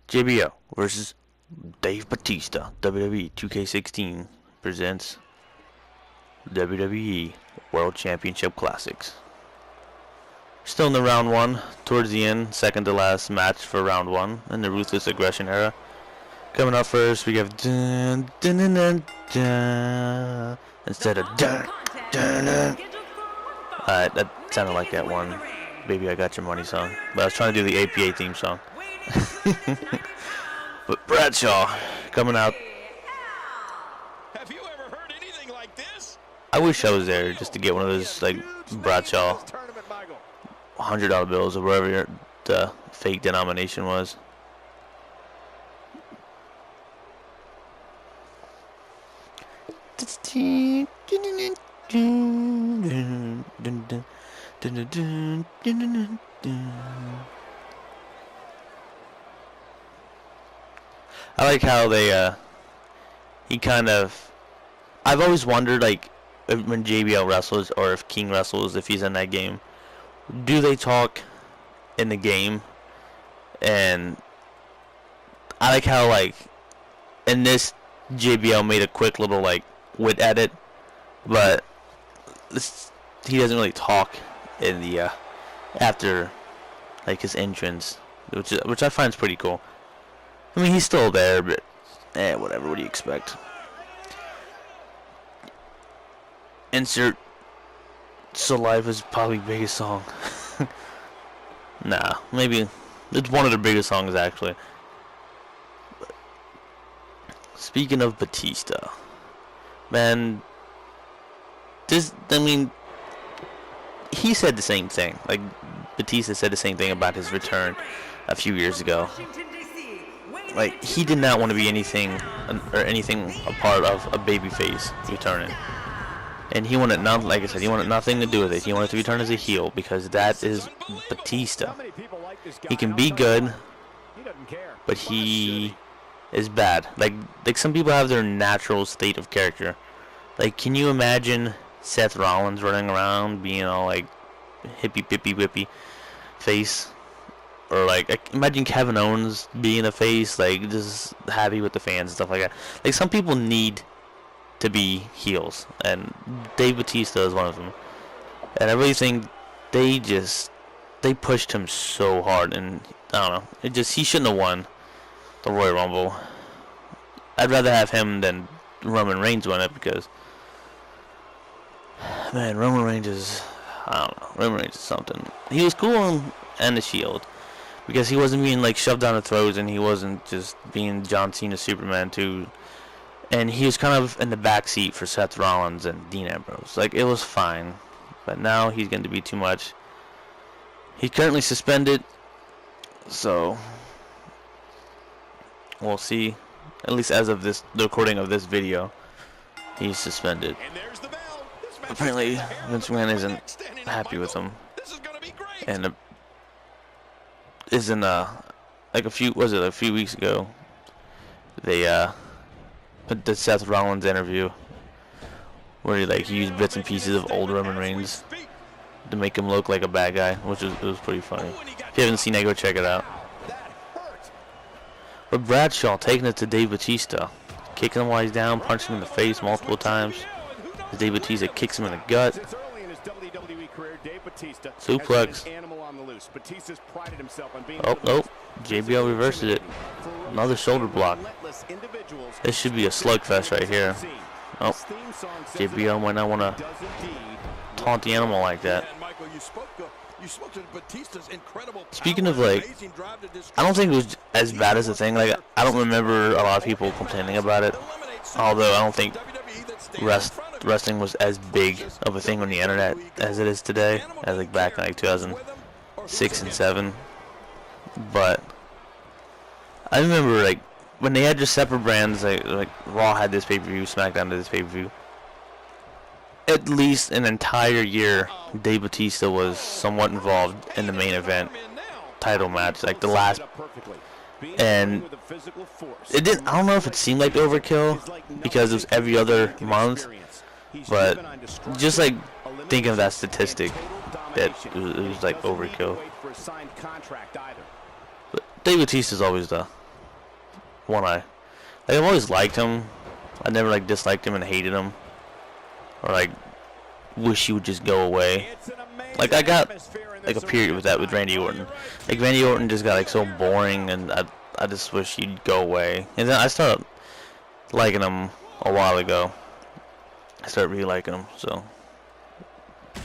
JBL versus Dave Batista. WWE 2K16 presents WWE World Championship Classics. Still in the round one, towards the end, second to last match for round one in the Ruthless Aggression era. Coming up first, we have dun, dun, dun, dun, dun, instead of dun, dun, dun. That sounded like that one Baby I Got Your Money song, but I was trying to do the APA theme song. But Bradshaw coming out. Have you ever heard anything like this? I wish I was there just to get one of those like Bradshaw $100 bills or whatever the fake denomination was. I like how they he kind of, I've always wondered, like, when JBL wrestles or if King wrestles, if he's in that game, do they talk in the game? And I like how, like, in this, JBL made a quick little, like, wit edit, but he doesn't really talk in the after, like, his entrance, which I find is pretty cool. I mean, he's still there, but whatever. What do you expect? Insert Saliva's probably biggest song. Nah, maybe it's one of the biggest songs actually. But speaking of Batista, man, I mean, he said the same thing. Like, Batista said the same thing about his return a few years ago. Like, he did not want to be anything a part of a babyface returning, and he wanted nothing. Like I said, he wanted nothing to do with it. He wanted to return as a heel because that is Batista. He can be good, but he is bad. Like some people have their natural state of character. Like, can you imagine Seth Rollins running around being all like hippie pippy whippy face? Or like imagine Kevin Owens being a face, like just happy with the fans and stuff like that. Like, some people need to be heels, and Dave Batista is one of them. And I really think they pushed him so hard, and I don't know, he shouldn't have won the Royal Rumble. I'd rather have him than Roman Reigns win it, because man, Roman Reigns is, I don't know, Roman Reigns is something. He was cool and the Shield, because he wasn't being like shoved down the throats, and he wasn't just being John Cena Superman too. And he was kind of in the back seat for Seth Rollins and Dean Ambrose. Like, it was fine, but now he's going to be too much. He's currently suspended, so we'll see. At least as of the recording of this video, he's suspended. Apparently, Vince McMahon isn't happy with him, and isn't like a few weeks ago they put the Seth Rollins interview where he used bits and pieces of old Roman Reigns to make him look like a bad guy, which was pretty funny. If you haven't seen it, go check it out. But Bradshaw taking it to Dave Batista, kicking him while he's down, punching him in the face multiple times. As Dave Batista kicks him in the gut. Suplex. Oh, JBL reverses it. Another shoulder block. This should be a slugfest right here. Oh, JBL might not want to taunt the animal like that. Speaking of, like, I don't think it was as bad as the thing. Like, I don't remember a lot of people complaining about it. Although I don't think wrestling was as big of a thing on the internet as it is today, as like back in like 2006 and 7. But I remember, like, when they had just separate brands, like Raw had this pay-per-view, SmackDown did this pay-per-view. At least an entire year, Dave Batista was somewhat involved in the main event title match, like the last. And it didn't. I don't know if it seemed like overkill because it was every other month, but just like thinking of that statistic, that it was like overkill. But Dave Batista is always the one I've always liked him. I never like disliked him and hated him, or like wish he would just go away. Like I got like a period with that with Randy Orton. Like Randy Orton just got like so boring, and I just wish he'd go away. And then I started liking him a while ago. I started really liking him. So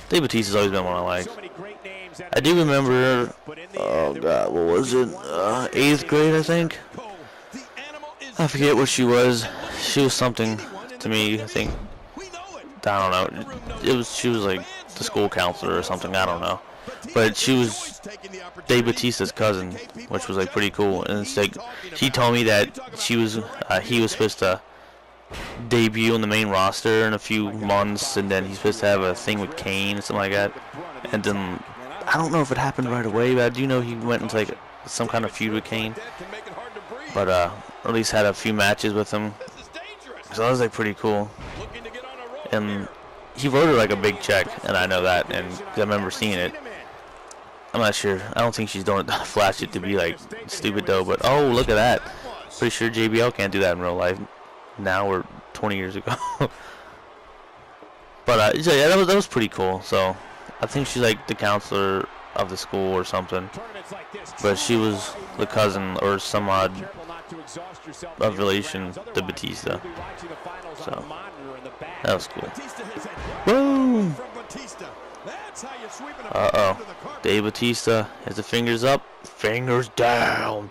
Dave Batista's always been one I like. I do remember, oh god, what was it? 8th grade, I think. I forget what she was. She was something to me, I think. I don't know. She was like the school counselor or something. I don't know. But she was Dave Batista's cousin, which was like pretty cool. And it's like she told me that he was supposed to debut on the main roster in a few months, and then he's supposed to have a thing with Kane or something like that. And then I don't know if it happened right away, but I do know he went into like some kind of feud with Kane. But or at least had a few matches with him. So that was like pretty cool. And he wrote her like a big check, and I know that, and I remember seeing it. I'm not sure. I don't think she's doing it flash it to be like stupid though. But oh, look at that! Pretty sure JBL can't do that in real life now or 20 years ago. But yeah, that was pretty cool. So I think she's like the counselor of the school or something. But she was the cousin or some odd of relation to Batista. So that was cool. Boom! Uh-oh. Dave Batista has the fingers up, fingers down.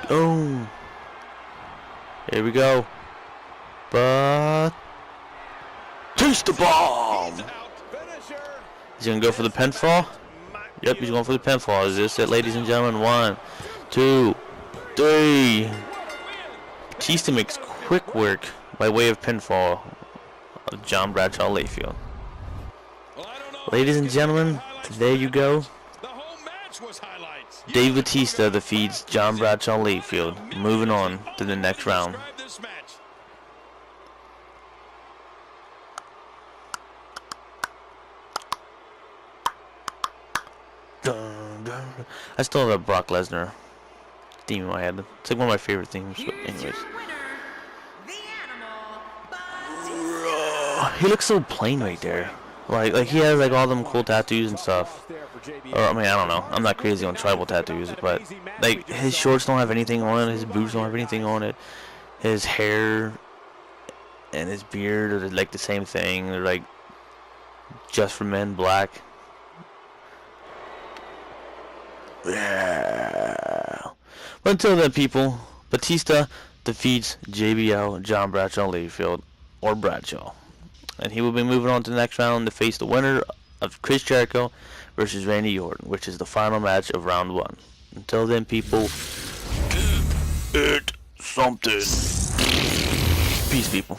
Boom. Here we go. Batista bomb! He's gonna go for the pinfall? Yep, he's going for the pinfall. Is this it, ladies and gentlemen? 1, 2, 3. Batista makes quick work by way of pinfall of John Bradshaw Layfield. Ladies and gentlemen, there you go. Dave Batista defeats John Bradshaw Layfield. Moving on to the next round. I still have a Brock Lesnar theme in my head. It's like one of my favorite themes. But anyways, he looks so plain right there. Like he has like all them cool tattoos and stuff. Or I mean, I don't know. I'm not crazy on tribal tattoos, but like his shorts don't have anything on it. His boots don't have anything on it. His hair and his beard are like the same thing. They're like just for men, black. Yeah. But until then, people, Batista defeats JBL, John Bradshaw Layfield, or Bradshaw. And he will be moving on to the next round to face the winner of Chris Jericho versus Randy Orton, which is the final match of round 1. Until then, people, get it something. Peace, people.